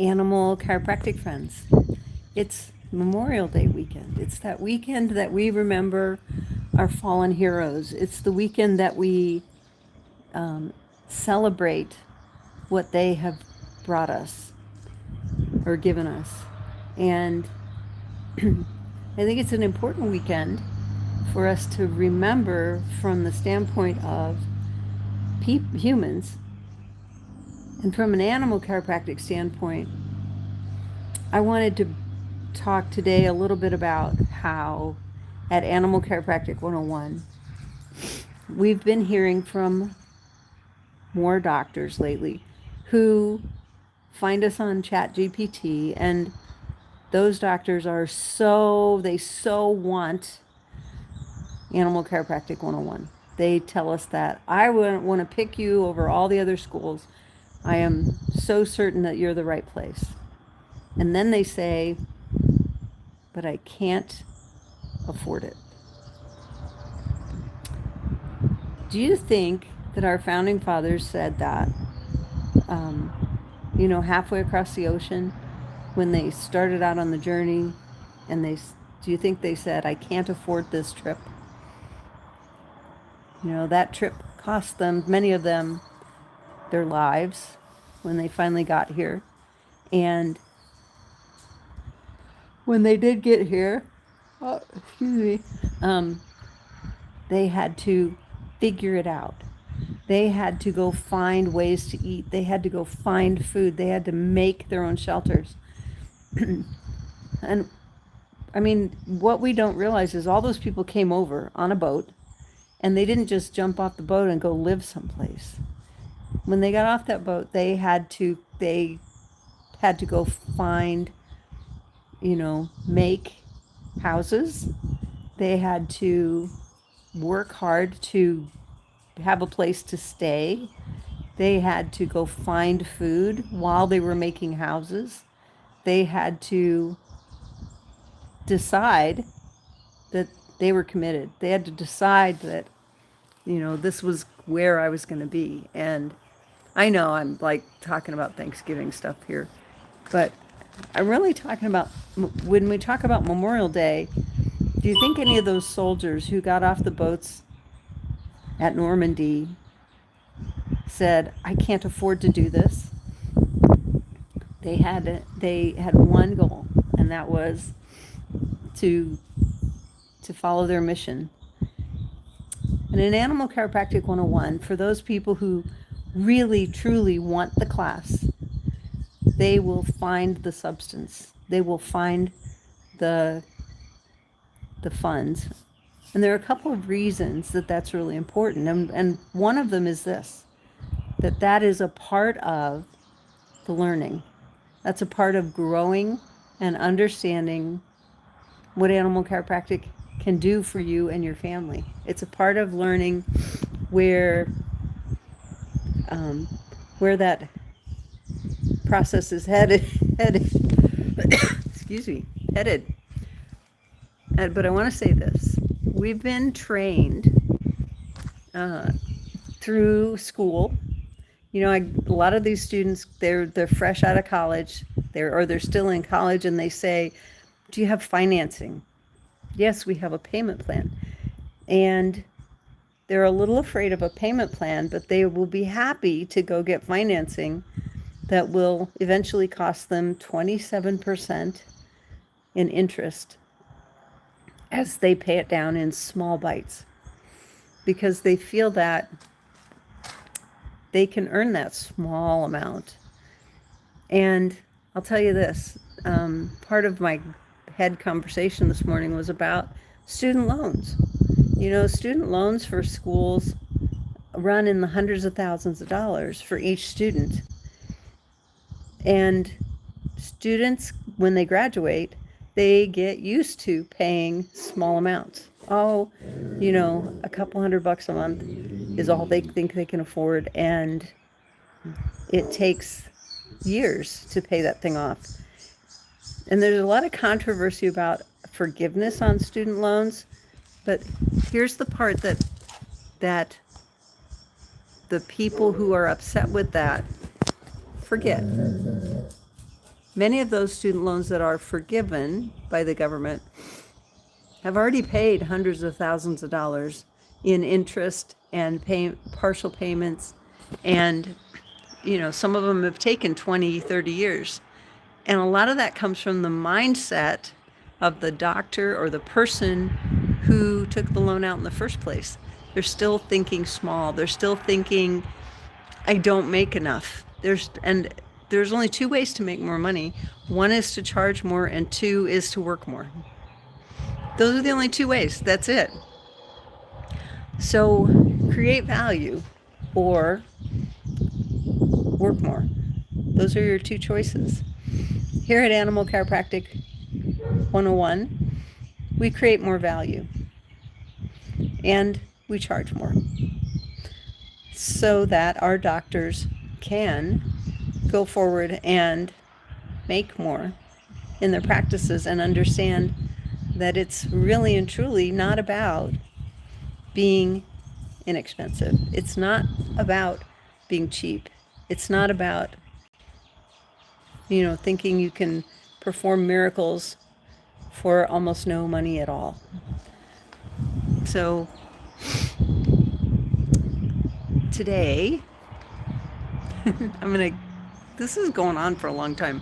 animal chiropractic friends. It's Memorial Day weekend. It's that weekend that we remember our fallen heroes. It's the weekend that we celebrate what they have brought us or given us. And I think it's an important weekend for us to remember from the standpoint of humans. And from an animal chiropractic standpoint, I wanted to talk today a little bit about how at Animal Chiropractic 101, we've been hearing from more doctors lately who find us on ChatGPT, and those doctors they so want Animal Chiropractic 101. They tell us that I want to pick you over all the other schools. I am so certain that you're the right place. And then they say, but I can't afford it. Do you think that our founding fathers said that, halfway across the ocean when they started out on the journey, and do you think they said, I can't afford this trip? That trip cost them, many of them, their lives when they finally got here. And when they did get here, they had to figure it out. They had to go find ways to eat. They had to go find food. They had to make their own shelters. And I mean, what we don't realize is all those people came over on a boat, and they didn't just jump off the boat and go live someplace. When they got off that boat, they had to go find, make houses. They had to work hard to have a place to stay. They had to go find food while they were making houses. They had to decide that they were committed. They had to decide that, this was where I was going to be. And I know I'm like talking about Thanksgiving stuff here, but I'm really talking about when we talk about Memorial Day. Do you think any of those soldiers who got off the boats at Normandy said, I can't afford to do this? They had one goal, and that was to follow their mission. And in Animal Chiropractic 101, for those people who really, truly want the class, they will find the substance. They will find the funds. And there are a couple of reasons that that's really important. And one of them is this, that is a part of the learning. That's a part of growing and understanding what animal chiropractic can do for you and your family. It's a part of learning where that process is headed. Excuse me, headed. But I want to say this: we've been trained through school. A lot of these students, they're fresh out of college, they're still in college, and they say, "Do you have financing?" Yes, we have a payment plan. And they're a little afraid of a payment plan, but they will be happy to go get financing that will eventually cost them 27% in interest as they pay it down in small bites, because they feel that they can earn that small amount. And I'll tell you this, part of my head conversation this morning was about student loans. Student loans for schools run in the hundreds of thousands of dollars for each student. And students, when they graduate, they get used to paying small amounts. A couple $100 a month is all they think they can afford, and it takes years to pay that thing off. And there's a lot of controversy about forgiveness on student loans, but here's the part that the people who are upset with that forget. Many of those student loans that are forgiven by the government have already paid hundreds of thousands of dollars in interest and partial payments. And, some of them have taken 20, 30 years. And a lot of that comes from the mindset of the doctor or the person who took the loan out in the first place. They're still thinking small. They're still thinking, I don't make enough. There's only two ways to make more money. One is to charge more, and two is to work more. Those are the only two ways. That's it. So create value or work more. Those are your two choices. Here at Animal Chiropractic 101, we create more value and we charge more so that our doctors can go forward and make more in their practices and understand that it's really and truly not about being inexpensive. It's not about being cheap. It's not about, thinking you can perform miracles for almost no money at all. So today, this is going on for a long time.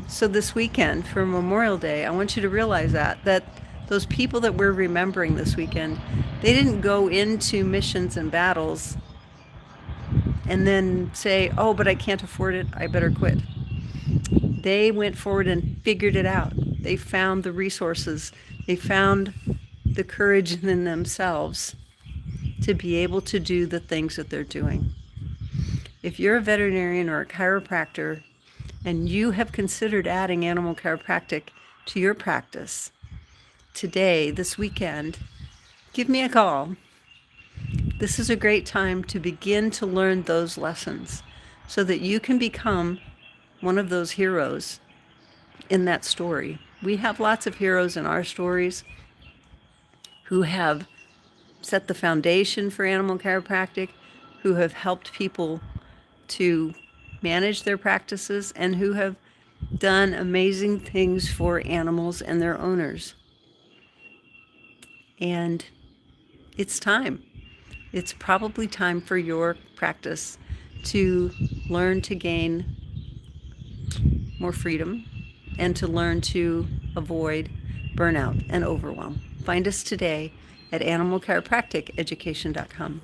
So this weekend for Memorial Day, I want you to realize that those people that we're remembering this weekend, they didn't go into missions and battles and then say, oh, but I can't afford it, I better quit. They went forward and figured it out. They found the resources. They found the courage in themselves to be able to do the things that they're doing. If you're a veterinarian or a chiropractor and you have considered adding animal chiropractic to your practice today, this weekend, give me a call. This is a great time to begin to learn those lessons so that you can become one of those heroes in that story. We have lots of heroes in our stories who have set the foundation for animal chiropractic, who have helped people to manage their practices, and who have done amazing things for animals and their owners. And it's time. It's probably time for your practice to learn to gain more freedom and to learn to avoid burnout and overwhelm. Find us today at animalchiropracticeducation.com.